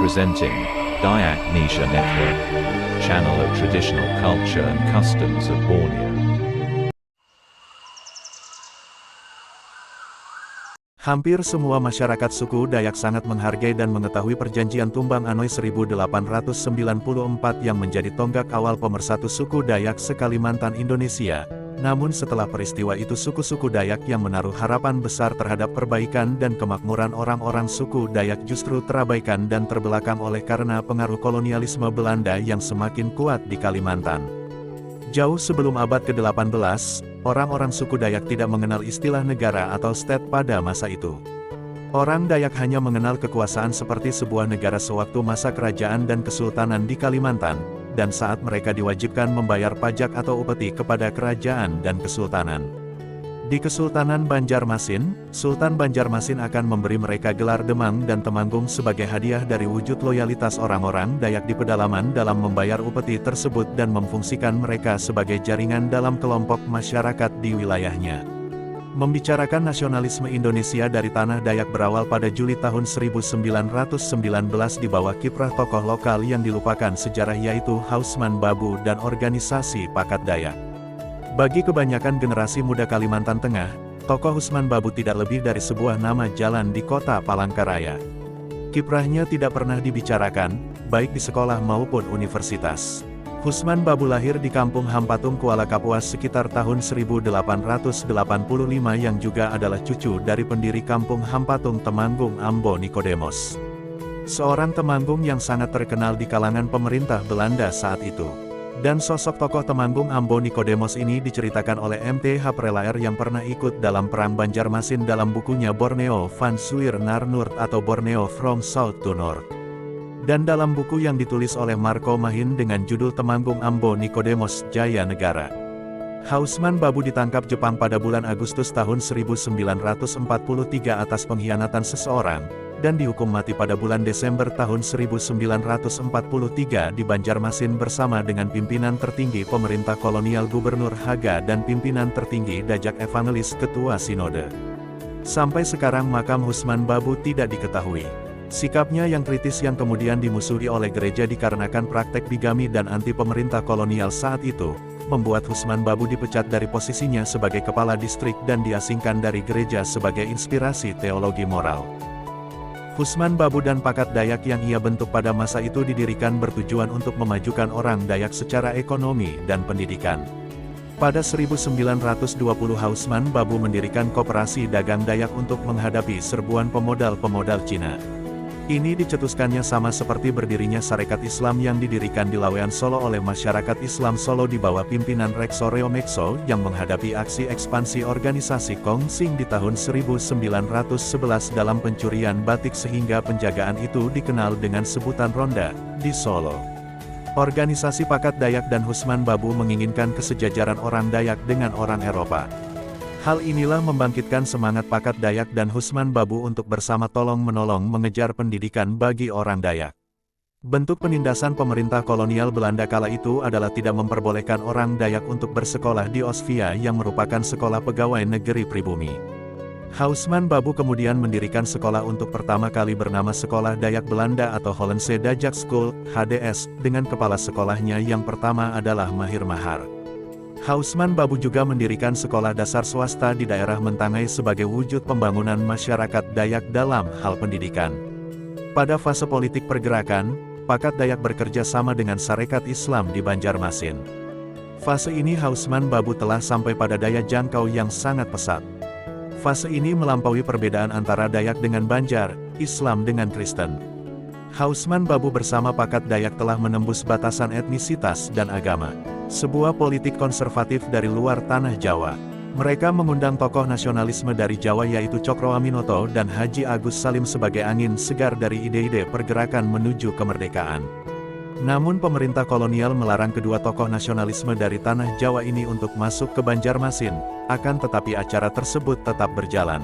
Presenting Dayak Nisha Network, channel of traditional culture and customs of Borneo. Hampir semua masyarakat suku Dayak sangat menghargai dan mengetahui perjanjian Tumbang Anoy 1894 yang menjadi tonggak awal pemersatu suku Dayak se-Kalimantan Indonesia. Namun setelah peristiwa itu suku-suku Dayak yang menaruh harapan besar terhadap perbaikan dan kemakmuran orang-orang suku Dayak justru terabaikan dan terbelakang oleh karena pengaruh kolonialisme Belanda yang semakin kuat di Kalimantan. Jauh sebelum abad ke-18, orang-orang suku Dayak tidak mengenal istilah negara atau state pada masa itu. Orang Dayak hanya mengenal kekuasaan seperti sebuah negara sewaktu masa kerajaan dan kesultanan di Kalimantan, dan saat mereka diwajibkan membayar pajak atau upeti kepada kerajaan dan kesultanan. Di Kesultanan Banjarmasin, Sultan Banjarmasin akan memberi mereka gelar Demang dan Temanggung sebagai hadiah dari wujud loyalitas orang-orang Dayak di pedalaman dalam membayar upeti tersebut dan memfungsikan mereka sebagai jaringan dalam kelompok masyarakat di wilayahnya. Membicarakan nasionalisme Indonesia dari tanah Dayak berawal pada Juli tahun 1919 di bawah kiprah tokoh lokal yang dilupakan sejarah yaitu Hausman Babu dan organisasi Pakat Dayak. Bagi kebanyakan generasi muda Kalimantan Tengah, tokoh Husman Babu tidak lebih dari sebuah nama jalan di kota Palangkaraya. Kiprahnya tidak pernah dibicarakan, baik di sekolah maupun universitas. Husman Babu lahir di Kampung Hampatung Kuala Kapuas sekitar tahun 1885 yang juga adalah cucu dari pendiri Kampung Hampatung Temanggung Ambo Nikodemos. Seorang Temanggung yang sangat terkenal di kalangan pemerintah Belanda saat itu. Dan sosok tokoh Temanggung Ambo Nikodemos ini diceritakan oleh M.T. Haprelaer yang pernah ikut dalam Perang Banjarmasin dalam bukunya Borneo van Suir naar Noord atau Borneo from South to North. Dan dalam buku yang ditulis oleh Marco Mahin dengan judul Temanggung Ambo Nikodemos Jaya Negara. Hausman Babu ditangkap Jepang pada bulan Agustus tahun 1943 atas pengkhianatan seseorang, dan dihukum mati pada bulan Desember tahun 1943 di Banjarmasin bersama dengan pimpinan tertinggi pemerintah kolonial Gubernur Haga dan pimpinan tertinggi Dajak Evangelis Ketua Sinode. Sampai sekarang makam Husman Babu tidak diketahui. Sikapnya yang kritis yang kemudian dimusuhi oleh gereja dikarenakan praktek bigami dan anti pemerintah kolonial saat itu, membuat Husman Babu dipecat dari posisinya sebagai kepala distrik dan diasingkan dari gereja sebagai inspirasi teologi moral. Husman Babu dan Pakat Dayak yang ia bentuk pada masa itu didirikan bertujuan untuk memajukan orang Dayak secara ekonomi dan pendidikan. Pada 1920 Hausman Babu mendirikan koperasi dagang Dayak untuk menghadapi serbuan pemodal-pemodal Cina. Ini dicetuskannya sama seperti berdirinya Sarekat Islam yang didirikan di Lawean Solo oleh masyarakat Islam Solo di bawah pimpinan Rekso Reomekso yang menghadapi aksi ekspansi organisasi Kongsing di tahun 1911 dalam pencurian batik sehingga penjagaan itu dikenal dengan sebutan Ronda di Solo. Organisasi Pakat Dayak dan Husman Babu menginginkan kesejajaran orang Dayak dengan orang Eropa. Hal inilah membangkitkan semangat Pakat Dayak dan Husman Babu untuk bersama tolong-menolong mengejar pendidikan bagi orang Dayak. Bentuk penindasan pemerintah kolonial Belanda kala itu adalah tidak memperbolehkan orang Dayak untuk bersekolah di Osvia yang merupakan sekolah pegawai negeri pribumi. Hausman Babu kemudian mendirikan sekolah untuk pertama kali bernama Sekolah Dayak Belanda atau Hollandse Dajak School, HDS, dengan kepala sekolahnya yang pertama adalah Mahir Mahar. Hausman Babu juga mendirikan sekolah dasar swasta di daerah Mentangai sebagai wujud pembangunan masyarakat Dayak dalam hal pendidikan. Pada fase politik pergerakan, Pakat Dayak bekerja sama dengan Sarekat Islam di Banjarmasin. Fase ini Hausman Babu telah sampai pada daya jangkau yang sangat pesat. Fase ini melampaui perbedaan antara Dayak dengan Banjar, Islam dengan Kristen. Hausman Babu bersama Pakat Dayak telah menembus batasan etnisitas dan agama. Sebuah politik konservatif dari luar tanah Jawa. Mereka mengundang tokoh nasionalisme dari Jawa yaitu Cokro Aminoto dan Haji Agus Salim sebagai angin segar dari ide-ide pergerakan menuju kemerdekaan. Namun pemerintah kolonial melarang kedua tokoh nasionalisme dari tanah Jawa ini untuk masuk ke Banjarmasin, akan tetapi acara tersebut tetap berjalan.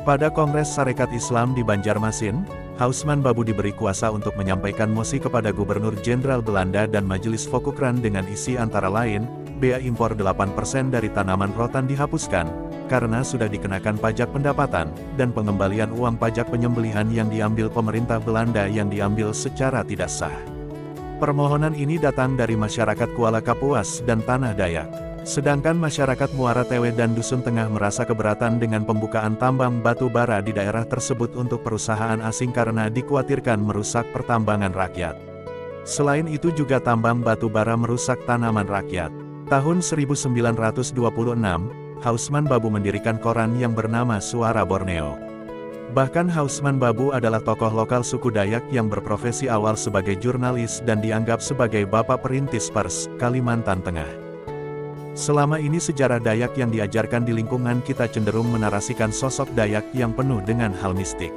Pada Kongres Sarekat Islam di Banjarmasin, Hausman Babu diberi kuasa untuk menyampaikan mosi kepada Gubernur Jenderal Belanda dan Majelis Fokukran dengan isi antara lain, bea impor 8% dari tanaman rotan dihapuskan, karena sudah dikenakan pajak pendapatan, dan pengembalian uang pajak penyembelihan yang diambil pemerintah Belanda yang diambil secara tidak sah. Permohonan ini datang dari masyarakat Kuala Kapuas dan Tanah Dayak. Sedangkan masyarakat Muara Tewe dan Dusun Tengah merasa keberatan dengan pembukaan tambang batu bara di daerah tersebut untuk perusahaan asing karena dikhawatirkan merusak pertambangan rakyat. Selain itu juga tambang batu bara merusak tanaman rakyat. Tahun 1926, Hausman Babu mendirikan koran yang bernama Suara Borneo. Bahkan Hausman Babu adalah tokoh lokal suku Dayak yang berprofesi awal sebagai jurnalis dan dianggap sebagai bapak perintis pers, Kalimantan Tengah. Selama ini sejarah Dayak yang diajarkan di lingkungan kita cenderung menarasikan sosok Dayak yang penuh dengan hal mistik.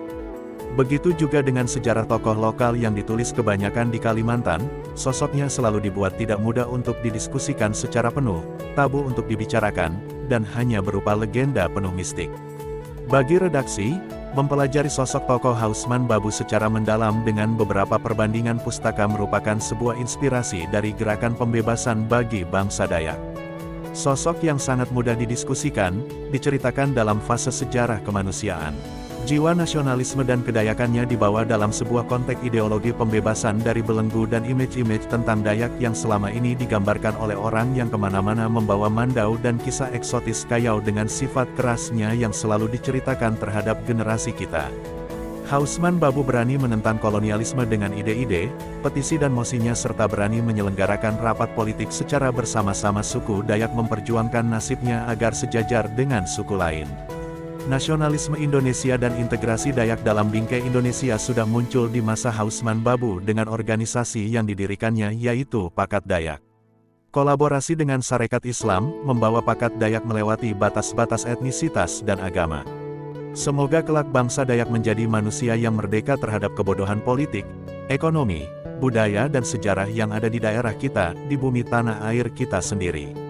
Begitu juga dengan sejarah tokoh lokal yang ditulis kebanyakan di Kalimantan, sosoknya selalu dibuat tidak mudah untuk didiskusikan secara penuh, tabu untuk dibicarakan, dan hanya berupa legenda penuh mistik. Bagi redaksi, mempelajari sosok tokoh Hausman Babu secara mendalam dengan beberapa perbandingan pustaka merupakan sebuah inspirasi dari gerakan pembebasan bagi bangsa Dayak. Sosok yang sangat mudah didiskusikan, diceritakan dalam fase sejarah kemanusiaan. Jiwa nasionalisme dan kedayakannya dibawa dalam sebuah konteks ideologi pembebasan dari belenggu dan image-image tentang Dayak yang selama ini digambarkan oleh orang yang kemana-mana membawa mandau dan kisah eksotis kayau dengan sifat kerasnya yang selalu diceritakan terhadap generasi kita. Hausman Babu berani menentang kolonialisme dengan ide-ide, petisi dan mosinya serta berani menyelenggarakan rapat politik secara bersama-sama suku Dayak memperjuangkan nasibnya agar sejajar dengan suku lain. Nasionalisme Indonesia dan integrasi Dayak dalam bingkai Indonesia sudah muncul di masa Hausman Babu dengan organisasi yang didirikannya yaitu Pakat Dayak. Kolaborasi dengan Sarekat Islam, membawa Pakat Dayak melewati batas-batas etnisitas dan agama. Semoga kelak bangsa Dayak menjadi manusia yang merdeka terhadap kebodohan politik, ekonomi, budaya dan sejarah yang ada di daerah kita, di bumi tanah air kita sendiri.